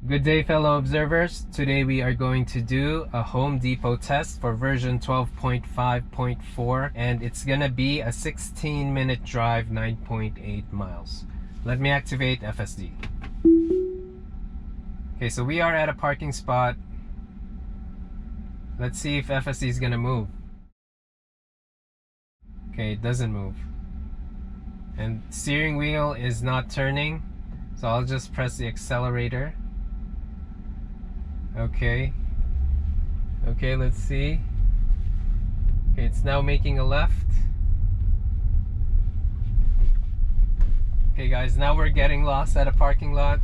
Good day, fellow observers. Today we are going to do a Home Depot test for version 12.5.4, and it's gonna be a 16-minute drive, 9.8 miles. Let me activate FSD. Okay, so we are at a parking spot. Let's see if FSD is gonna move. Okay, it doesn't move. And steering wheel is not turning, so I'll just press the accelerator. Okay, let's see. Okay, it's now making a left. Okay guys, now we're getting lost at a parking lot.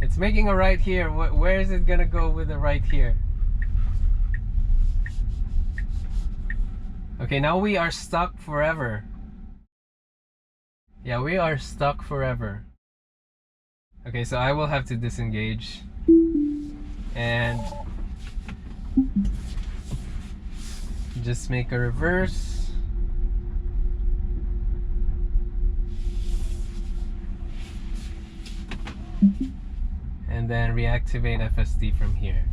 It's making a right here. Where is it gonna go with a right here? Okay, now we are stuck forever. Yeah, we are stuck forever. Okay, so I will have to disengage and just make a reverse. And then reactivate FSD from here.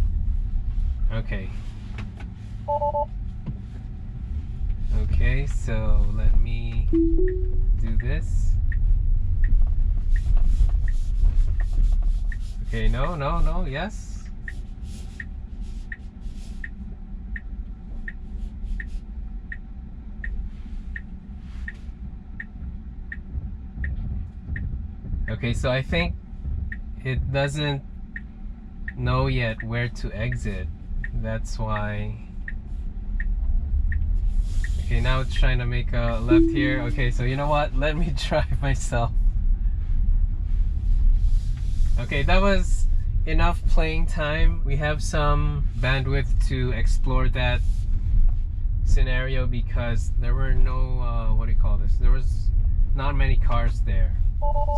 Okay. Okay, so let me do this. Okay, no, yes. Okay, so I think it doesn't know yet where to exit. That's why. Okay, now it's trying to make a left here. Okay, so you know what? Let me drive myself. Okay, that was enough playing time. We have some bandwidth to explore that scenario because there were no, what do you call this? There was not many cars there.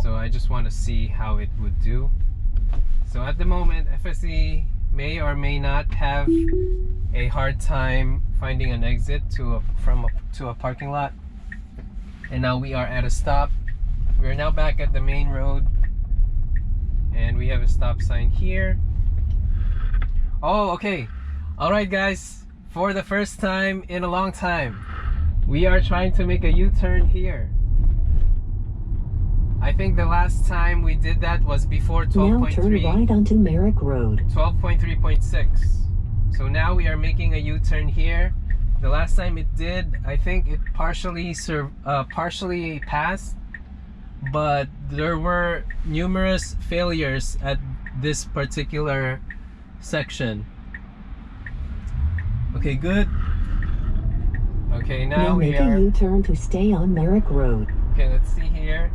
So I just want to see how it would do. So at the moment, FSD may or may not have a hard time finding an exit to a parking lot. And now we are at a stop. We are now back at the main road. And we have a stop sign here. Oh, okay. Alright guys, for the first time in a long time, we are trying to make a U-turn here. I think the last time we did that was before 12.3. Now turn right onto Merrick Road. 12.3.6. So now we are making a U-turn here. The last time it did, I think it partially passed, but there were numerous failures at this particular section. Okay, good. Okay, now we make a U-turn to stay on Merrick Road. Okay, let's see here.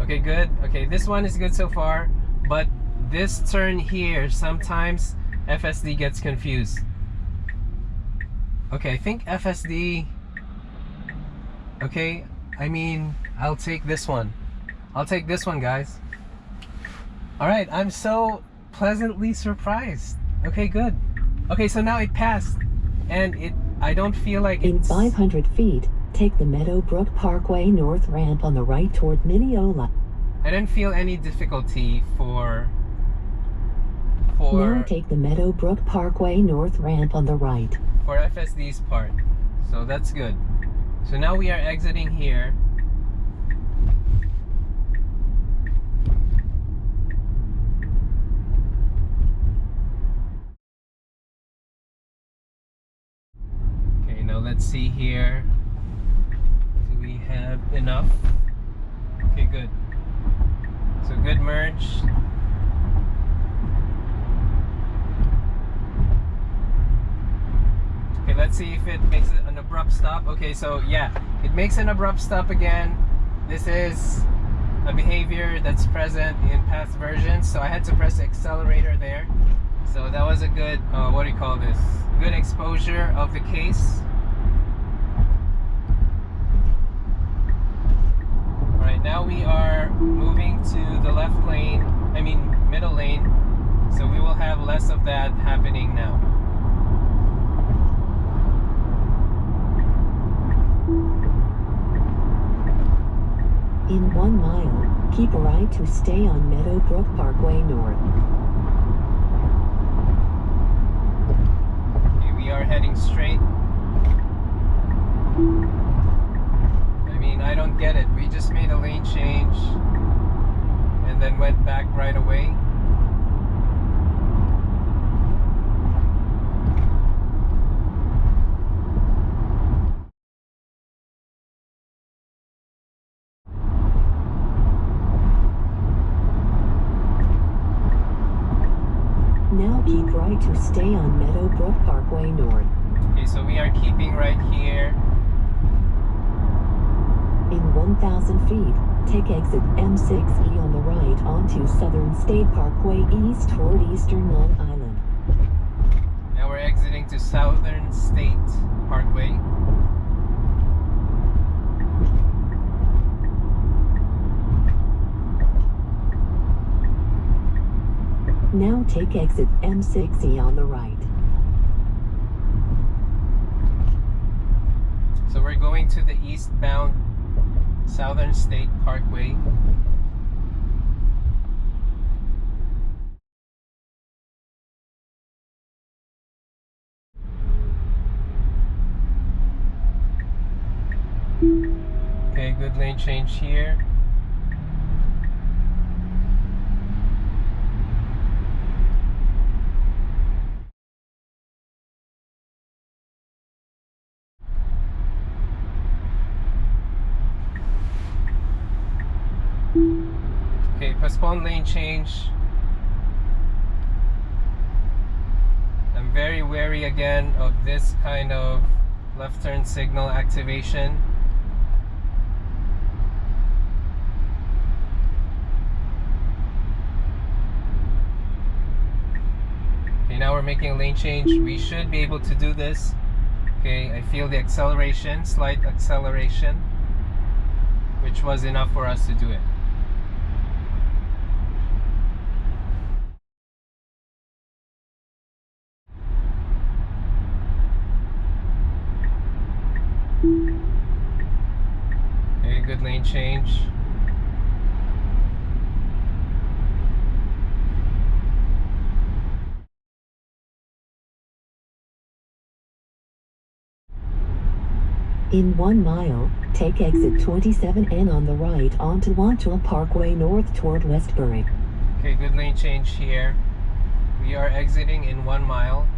Okay, good. Okay, this one is good so far, but this turn here, sometimes FSD gets confused. Okay, I think FSD... Okay, I mean, I'll take this one. I'll take this one, guys. Alright, I'm so pleasantly surprised. Okay, good. Okay, so now it passed. And I don't feel like it's... In 500 feet, take the Meadowbrook Parkway North ramp on the right toward Mineola. I didn't feel any difficulty for... Now take the Meadowbrook Parkway North ramp on the right. For FSD's part. So that's good. So now we are exiting here. Okay, now let's see here. Do we have enough? Okay, good. So good merge. Okay, let's see if it makes an abrupt stop. Okay, so yeah, it makes an abrupt stop again. This is a behavior that's present in past versions, so I had to press the accelerator there. So that was a good, what do you call this? Good exposure of the case. Alright, now we are moving to the left lane, I mean middle lane, so we will have less of that happening now. In 1 mile, keep right to stay on Meadowbrook Parkway North. Now keep right to stay on Meadowbrook Parkway North. Okay, so we are keeping right here. In 1,000 feet, take exit M6E on the right onto Southern State Parkway east toward eastern Long Island. Now we're exiting to Southern State Parkway. Now take exit M6E on the right. So we're going to the eastbound Southern State Parkway. Okay, good lane change here. Okay, postponed lane change. I'm very wary again of this kind of left turn signal activation. Okay, now we're making a lane change. We should be able to do this. Okay, I feel the acceleration, slight acceleration, which was enough for us to do it. Okay, good lane change. In 1 mile, take exit 27N on the right onto Wantagh Parkway North toward Westbury. Okay, good lane change here. We are exiting in 1 mile.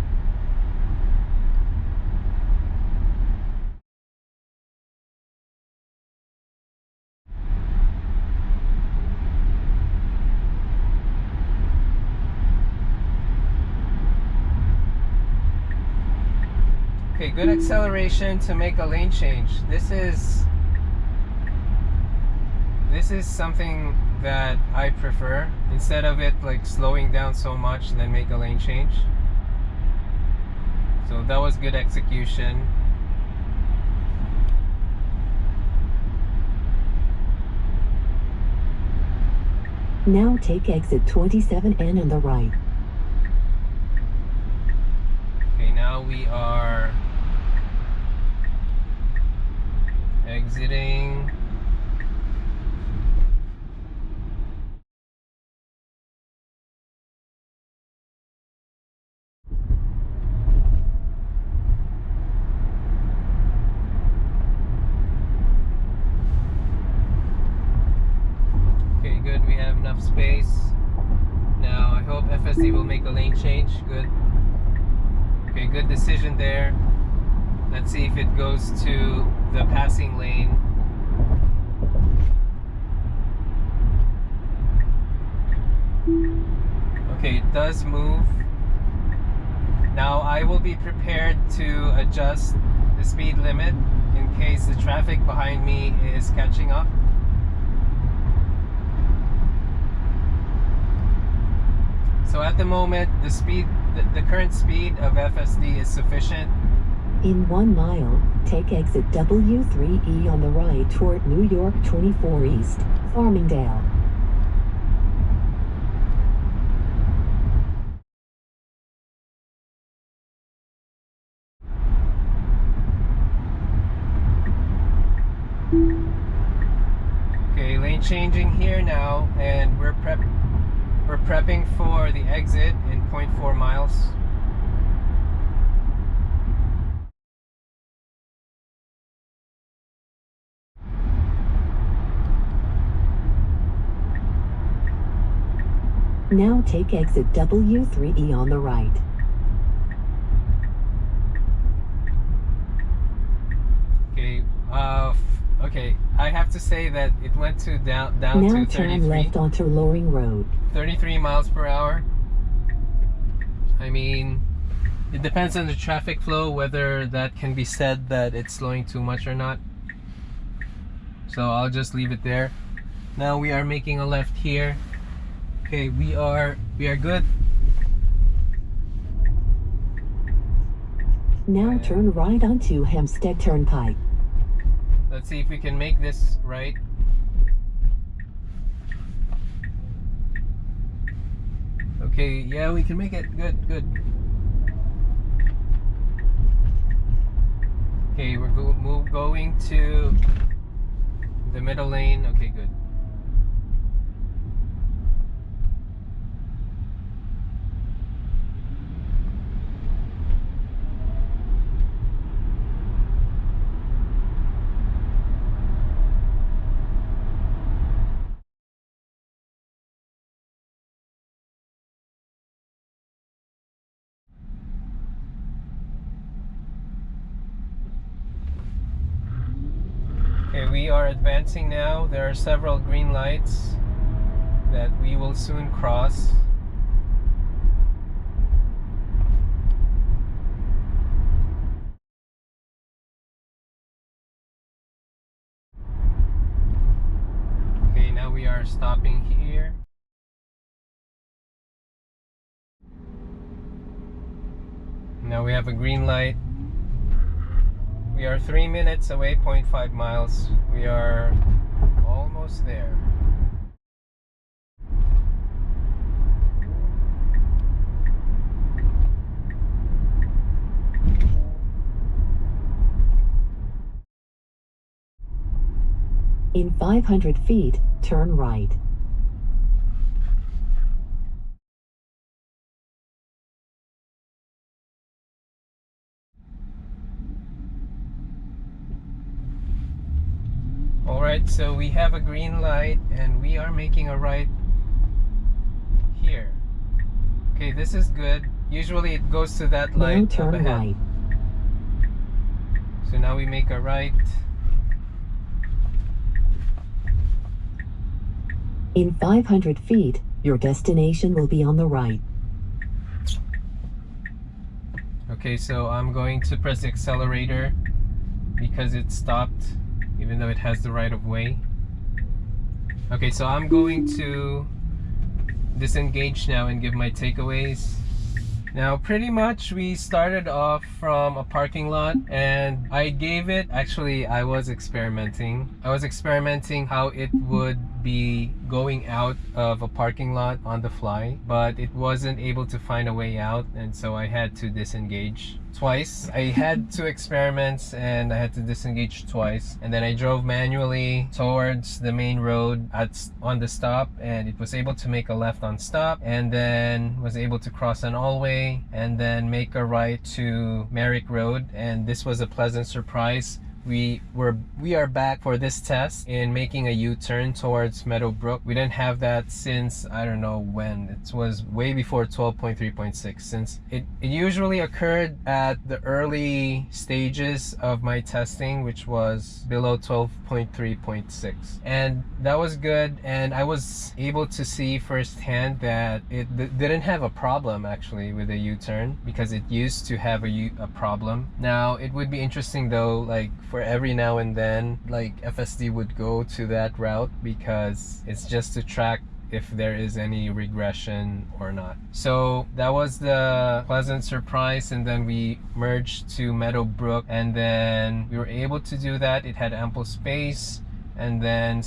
Okay, good acceleration to make a lane change. This is something that I prefer. Instead of it like slowing down so much, then make a lane change. So that was good execution. Now take exit 27N on the right. Okay, now we are exiting. Okay, good. We have enough space. Now I hope FSD will make a lane change. Good. Okay, good decision there. Let's see if it goes to the passing lane. Okay, it does move. Now I will be prepared to adjust the speed limit in case the traffic behind me is catching up. So at the moment, the current speed of FSD is sufficient. In 1 mile, take exit W3E on the right toward New York 24 East, Farmingdale. Okay, lane changing here now, and we're prepping for the exit in 0.4 miles. Now take exit W3E on the right. Okay, okay, I have to say that it went to down Now to turn 33. left onto Loring Road. 33 miles per hour. mean, it depends on the traffic flow whether that can be said that it's slowing too much or not. So I'll just leave it there. Now we are making a left here. Okay, we are good. Now turn right onto Hempstead Turnpike. Let's see if we can make this right. Okay, yeah, we can make it. Good, good. Okay, we're going to the middle lane. Okay, good. Okay, we are advancing now. There are several green lights that we will soon cross. Okay, now we are stopping here. Now we have a green light. We are 3 minutes away, 0.5 miles. We are almost there. In 500 feet, turn right. Alright, so we have a green light and we are making a right here. Okay, this is good. Usually it goes to that light Now up turn ahead. right. So now we make a right. In 500 feet, your destination will be on the right. Okay, so I'm going to press the accelerator because it stopped, even though it has the right of way. Okay, so I'm going to disengage now and give my takeaways. Now, pretty much we started off from a parking lot and I gave it, actually I was experimenting how it would be going out of a parking lot on the fly, but it wasn't able to find a way out, and so I had to disengage twice. I had 2 experiments and I had to disengage twice, and then I drove manually towards the main road on the stop, and it was able to make a left on stop, and then was able to cross an all-way and then make a right to Merrick Rd, and this was a pleasant surprise. We are back for this test in making a U-turn towards Meadowbrook. We didn't have that since I don't know when. It was way before 12.3.6, since it usually occurred at the early stages of my testing, which was below 12.3.6, and that was good. And I was able to see firsthand that it didn't have a problem actually with a U-turn, because it used to have a problem. Now it would be interesting though, like for every now and then, like FSD would go to that route, because it's just to track if there is any regression or not. So that was the pleasant surprise, and then we merged to Meadowbrook, and then we were able to do that. It had ample space, and then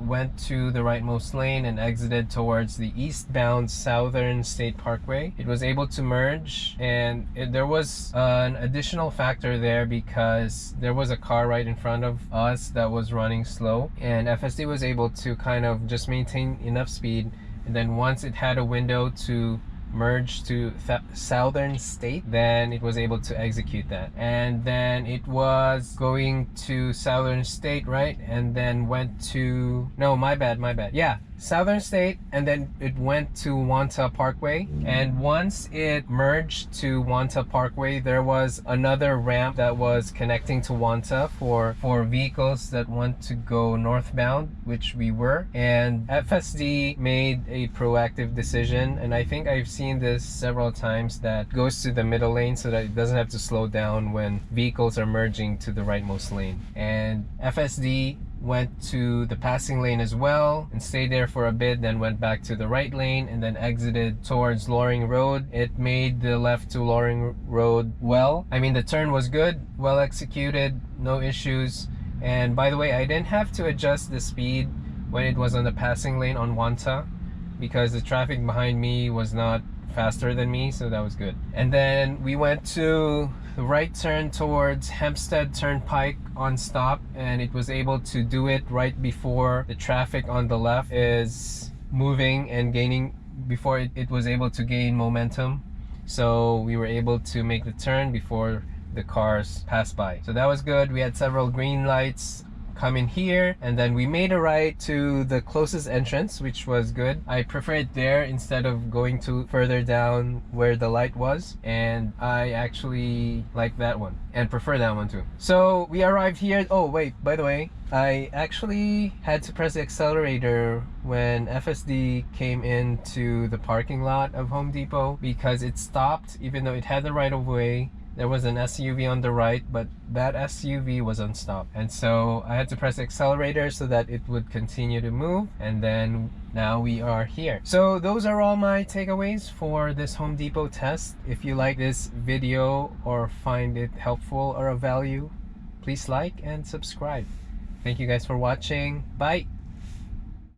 went to the rightmost lane and exited towards the eastbound Southern State Parkway. It was able to merge, and there was an additional factor there because there was a car right in front of us that was running slow, and FSD was able to kind of just maintain enough speed, and then once it had a window to merge to Southern State, then it was able to execute that. And then it was going to Southern State, right? And then went to, no, my bad. Yeah, Southern State, and then it went to Wantagh Parkway. And once it merged to Wantagh Parkway, there was another ramp that was connecting to Wantagh for vehicles that want to go northbound, which we were. And FSD made a proactive decision, and I think I've seen this several times, that goes to the middle lane so that it doesn't have to slow down when vehicles are merging to the rightmost lane. And FSD went to the passing lane as well and stayed there for a bit, then went back to the right lane and then exited towards Loring Road. It made the left to Loring Road well. I mean, the turn was good, well executed, no issues. And by the way, I didn't have to adjust the speed when it was on the passing lane on Wantagh because the traffic behind me was not faster than me, so that was good. And then we went to the right turn towards Hempstead Turnpike on stop, and it was able to do it right before the traffic on the left is moving and gaining, before it was able to gain momentum. So we were able to make the turn before the cars passed by. So that was good. We had several green lights come in here, and then we made a right to the closest entrance, which was good. I prefer it there instead of going to further down where the light was, and I actually like that one and prefer that one too. So we arrived here. Oh wait, by the way, I actually had to press the accelerator when FSD came into the parking lot of Home Depot because it stopped even though it had the right of way. There was an SUV on the right, but that SUV was unstopped. And so I had to press the accelerator so that it would continue to move. And then now we are here. So those are all my takeaways for this Home Depot test. If you like this video or find it helpful or of value, please like and subscribe. Thank you guys for watching. Bye.